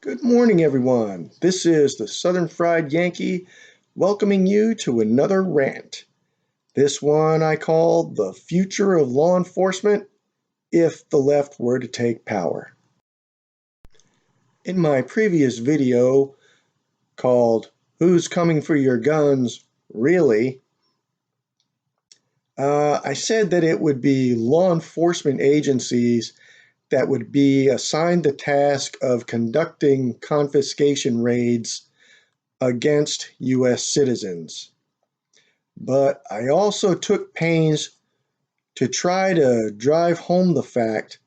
Good morning, everyone. This is the Southern Fried Yankee welcoming you to another rant. This one I call The Future of Law Enforcement If the Left Were to Take Power. In my previous video called Who's Coming for Your Guns, Really? I said that it would be law enforcement agencies that would be assigned the task of conducting confiscation raids against U.S. citizens. But I also took pains to try to drive home the fact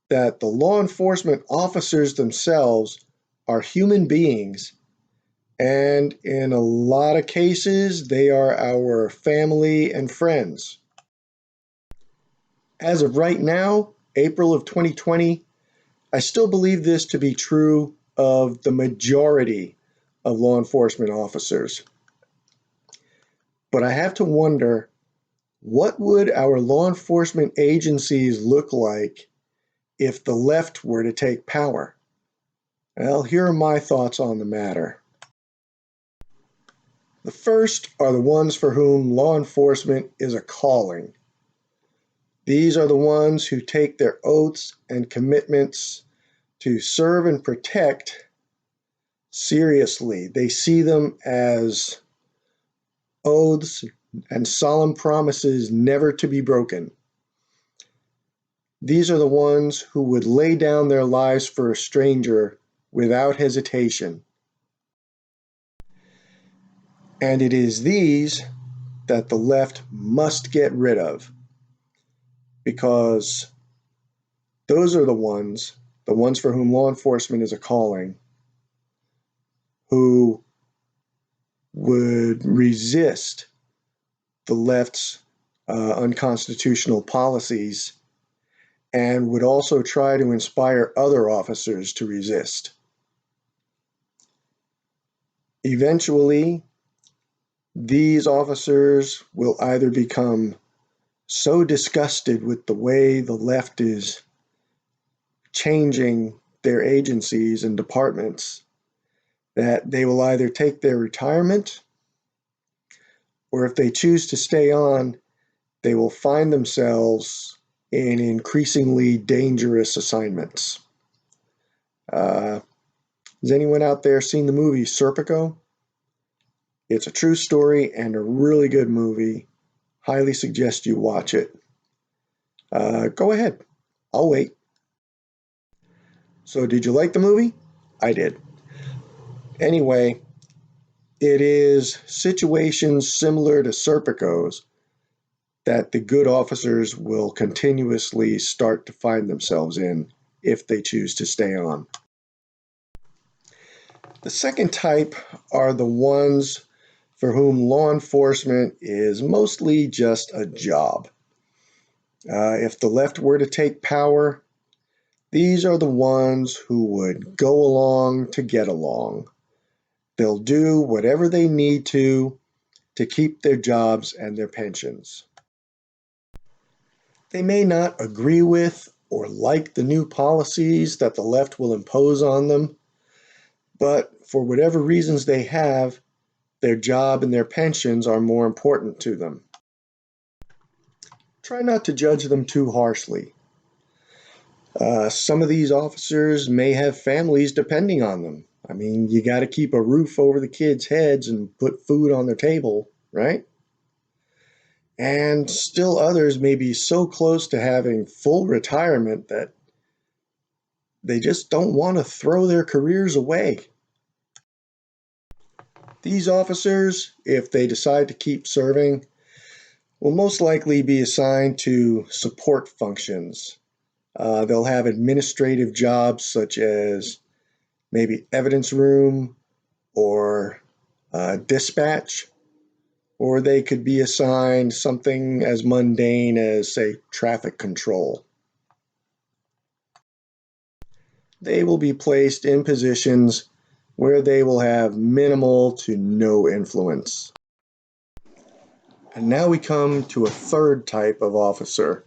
that the law enforcement officers themselves are human beings, and in a lot of cases, they are our family and friends. As of right now, April of 2020, I still believe this to be true of the majority of law enforcement officers. But I have to wonder, what would our law enforcement agencies look like if the left were to take power? Well, here are my thoughts on the matter. The first are the ones for whom law enforcement is a calling. These are the ones who take their oaths and commitments to serve and protect seriously. They see them as oaths and solemn promises never to be broken. These are the ones who would lay down their lives for a stranger without hesitation. And it is these that the left must get rid of, because those are the ones for whom law enforcement is a calling, who would resist the left's unconstitutional policies and would also try to inspire other officers to resist. Eventually, these officers will either become so disgusted with the way the left is changing their agencies and departments that they will either take their retirement, or if they choose to stay on, they will find themselves in increasingly dangerous assignments. Has anyone out there seen the movie Serpico? It's a true story and a really good movie. Highly suggest you watch it. Go ahead. I'll wait. So, did you like the movie? I did. Anyway, it is situations similar to Serpico's that the good officers will continuously start to find themselves in if they choose to stay on. The second type are the ones for whom law enforcement is mostly just a job. If the left were to take power, these are the ones who would go along to get along. They'll do whatever they need to keep their jobs and their pensions. They may not agree with or like the new policies that the left will impose on them, but for whatever reasons they have, their job and their pensions are more important to them. Try not to judge them too harshly. Some of these officers may have families depending on them. I mean, you got to keep a roof over the kids' heads and put food on their table, right? And still others may be so close to having full retirement that they just don't want to throw their careers away. These officers, if they decide to keep serving, will most likely be assigned to support functions. They'll have administrative jobs such as maybe evidence room or dispatch, or they could be assigned something as mundane as, say, traffic control. They will be placed in positions where they will have minimal to no influence. And now we come to a third type of officer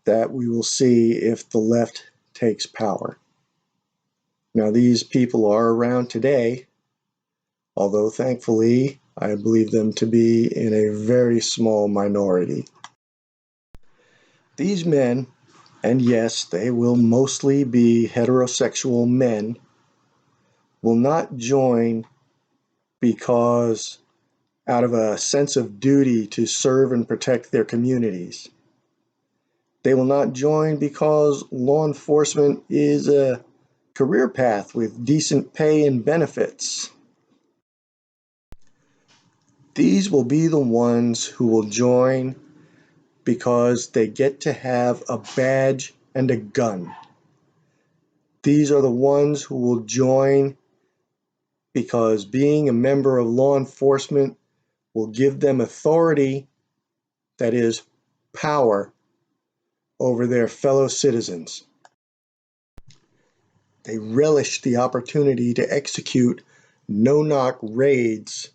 that we will see if the left takes power. Now, these people are around today, although thankfully I believe them to be in a very small minority. These men, and yes, they will mostly be heterosexual men, will not join because out of a sense of duty to serve and protect their communities. They will not join because law enforcement is a career path with decent pay and benefits. These will be the ones who will join because they get to have a badge and a gun. These are the ones who will join because being a member of law enforcement will give them authority, that is, power, over their fellow citizens. They relish the opportunity to execute no-knock raids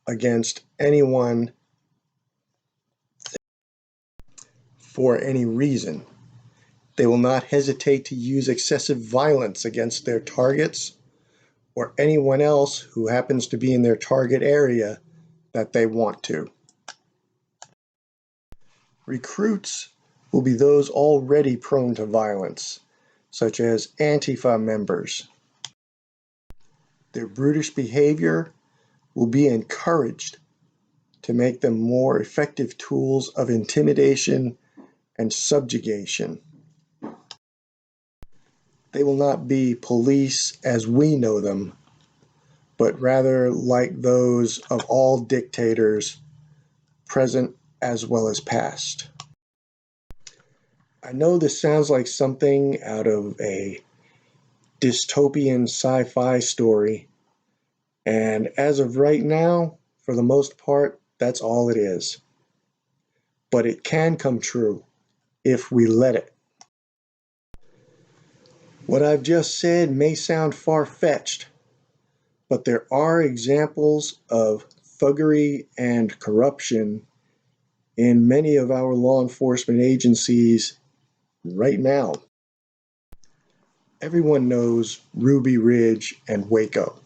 against anyone for any reason. They will not hesitate to use excessive violence against their targets or anyone else who happens to be in their target area that they want to. Recruits will be those already prone to violence, such as Antifa members. Their brutish behavior will be encouraged to make them more effective tools of intimidation and subjugation. They will not be police as we know them, but rather like those of all dictators, present as well as past. I know this sounds like something out of a dystopian sci-fi story, and as of right now, for the most part, that's all it is. But it can come true if we let it. What I've just said may sound far-fetched, but there are examples of thuggery and corruption in many of our law enforcement agencies right now. Everyone knows Ruby Ridge and Waco,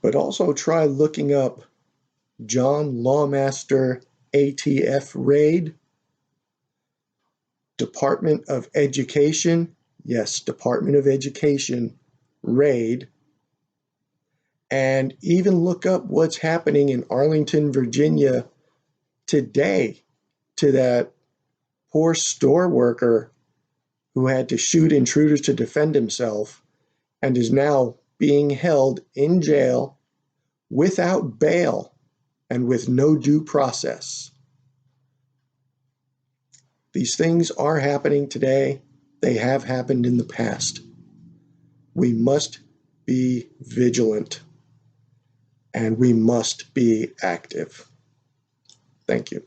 but also try looking up John Lawmaster ATF raid, Department of Education, yes, Department of Education raid, and even look up what's happening in Arlington, Virginia today to that poor store worker who had to shoot intruders to defend himself and is now being held in jail without bail and with no due process. These things are happening today. They have happened in the past. We must be vigilant and we must be active. Thank you.